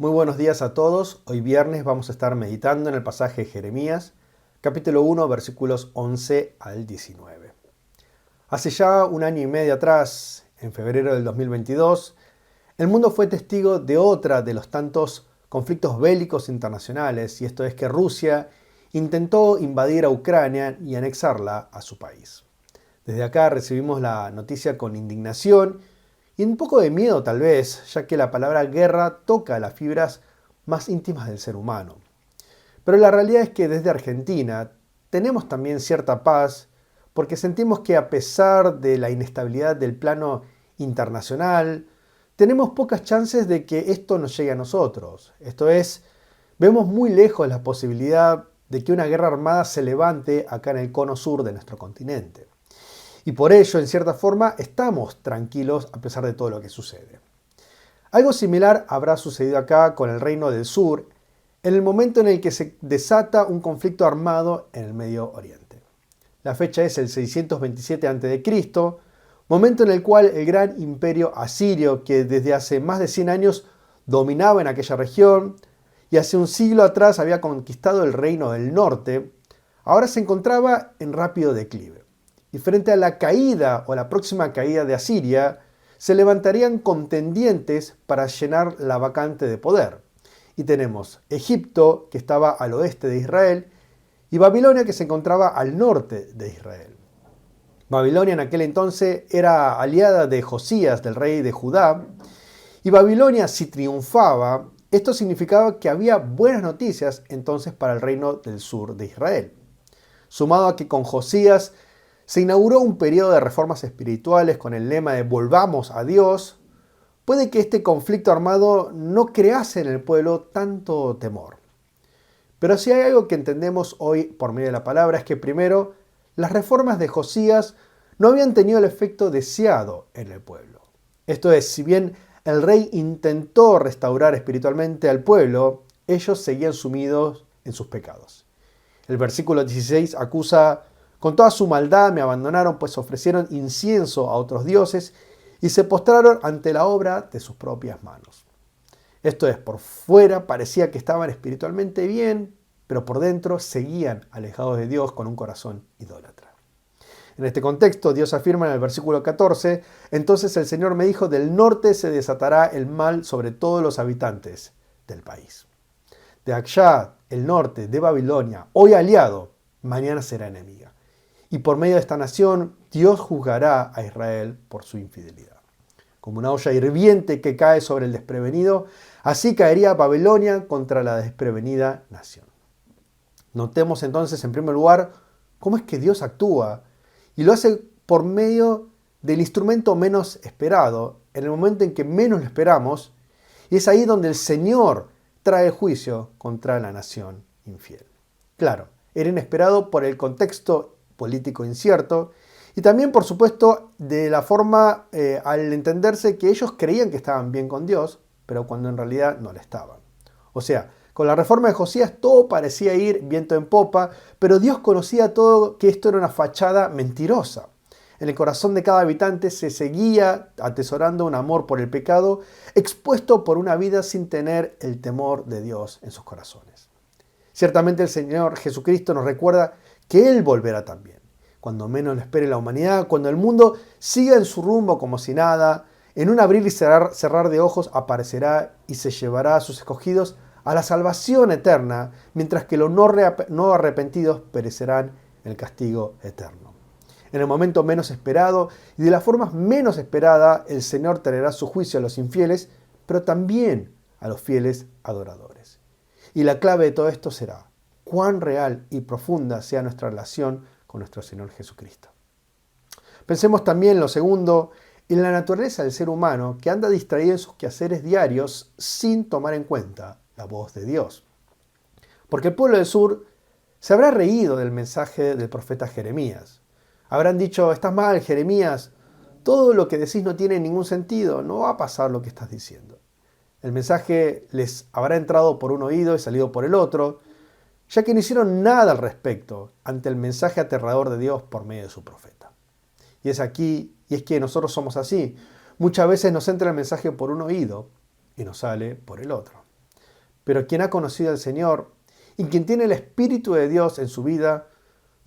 Muy buenos días a todos. Hoy viernes vamos a estar meditando en el pasaje de Jeremías, capítulo 1, versículos 11 al 19. Hace ya un año y medio atrás, en febrero del 2022, el mundo fue testigo de otra de los tantos conflictos bélicos internacionales, y esto es que Rusia intentó invadir a Ucrania y anexarla a su país. Desde acá recibimos la noticia con indignación y un poco de miedo tal vez, ya que la palabra guerra toca las fibras más íntimas del ser humano. Pero la realidad es que desde Argentina tenemos también cierta paz porque sentimos que a pesar de la inestabilidad del plano internacional, tenemos pocas chances de que esto nos llegue a nosotros. Esto es, vemos muy lejos la posibilidad de que una guerra armada se levante acá en el cono sur de nuestro continente. Y por ello, en cierta forma, estamos tranquilos a pesar de todo lo que sucede. Algo similar habrá sucedido acá con el Reino del Sur, en el momento en el que se desata un conflicto armado en el Medio Oriente. La fecha es el 627 a.C., momento en el cual el gran imperio asirio, que desde hace más de 100 años dominaba en aquella región y hace un siglo atrás había conquistado el Reino del Norte, ahora se encontraba en rápido declive. Y frente a la caída o la próxima caída de Asiria, se levantarían contendientes para llenar la vacante de poder. Y tenemos Egipto, que estaba al oeste de Israel, y Babilonia, que se encontraba al norte de Israel. Babilonia en aquel entonces era aliada de Josías, del rey de Judá, y Babilonia, si triunfaba, esto significaba que había buenas noticias entonces para el reino del sur de Israel. Sumado a que con Josías se inauguró un periodo de reformas espirituales con el lema de volvamos a Dios, puede que este conflicto armado no crease en el pueblo tanto temor. Pero si hay algo que entendemos hoy por medio de la palabra es que primero, las reformas de Josías no habían tenido el efecto deseado en el pueblo. Esto es, si bien el rey intentó restaurar espiritualmente al pueblo, ellos seguían sumidos en sus pecados. El versículo 16 acusa: con toda su maldad me abandonaron, pues ofrecieron incienso a otros dioses y se postraron ante la obra de sus propias manos. Esto es, por fuera parecía que estaban espiritualmente bien, pero por dentro seguían alejados de Dios con un corazón idólatra. En este contexto, Dios afirma en el versículo 14, entonces el Señor me dijo, del norte se desatará el mal sobre todos los habitantes del país. De Akshad, el norte de Babilonia, hoy aliado, mañana será enemiga. Y por medio de esta nación, Dios juzgará a Israel por su infidelidad. Como una olla hirviente que cae sobre el desprevenido, así caería Babilonia contra la desprevenida nación. Notemos entonces, en primer lugar, cómo es que Dios actúa, y lo hace por medio del instrumento menos esperado, en el momento en que menos lo esperamos, y es ahí donde el Señor trae juicio contra la nación infiel. Claro, era inesperado por el contexto político incierto, y también, por supuesto, de la forma al entenderse que ellos creían que estaban bien con Dios, pero cuando en realidad no lo estaban. O sea, con la reforma de Josías todo parecía ir viento en popa, pero Dios conocía todo que esto era una fachada mentirosa. En el corazón de cada habitante se seguía atesorando un amor por el pecado, expuesto por una vida sin tener el temor de Dios en sus corazones. Ciertamente el Señor Jesucristo nos recuerda que Él volverá también. Cuando menos lo espere la humanidad, cuando el mundo siga en su rumbo como si nada, en un abrir y cerrar de ojos aparecerá y se llevará a sus escogidos a la salvación eterna, mientras que los no arrepentidos perecerán en el castigo eterno. En el momento menos esperado y de la forma menos esperada, el Señor traerá su juicio a los infieles, pero también a los fieles adoradores. Y la clave de todo esto será cuán real y profunda sea nuestra relación con nuestro Señor Jesucristo. Pensemos también, lo segundo, en la naturaleza del ser humano que anda distraído en sus quehaceres diarios sin tomar en cuenta la voz de Dios. Porque el pueblo del sur se habrá reído del mensaje del profeta Jeremías. Habrán dicho, estás mal, Jeremías, todo lo que decís no tiene ningún sentido, no va a pasar lo que estás diciendo. El mensaje les habrá entrado por un oído y salido por el otro, ya que no hicieron nada al respecto ante el mensaje aterrador de Dios por medio de su profeta. Y es que nosotros somos así. Muchas veces nos entra el mensaje por un oído y nos sale por el otro. Pero quien ha conocido al Señor y quien tiene el Espíritu de Dios en su vida,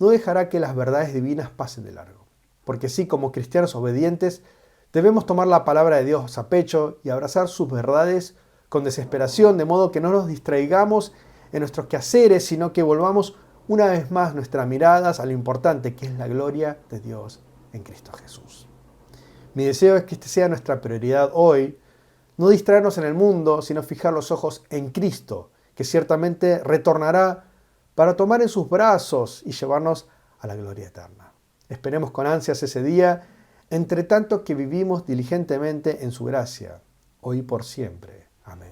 no dejará que las verdades divinas pasen de largo. Porque sí, como cristianos obedientes, debemos tomar la palabra de Dios a pecho y abrazar sus verdades con desesperación, de modo que no nos distraigamos en nuestros quehaceres, sino que volvamos una vez más nuestras miradas a lo importante, que es la gloria de Dios en Cristo Jesús. Mi deseo es que esta sea nuestra prioridad hoy, no distraernos en el mundo, sino fijar los ojos en Cristo, que ciertamente retornará para tomar en sus brazos y llevarnos a la gloria eterna. Esperemos con ansias ese día, entre tanto que vivimos diligentemente en su gracia, hoy y por siempre. Amén.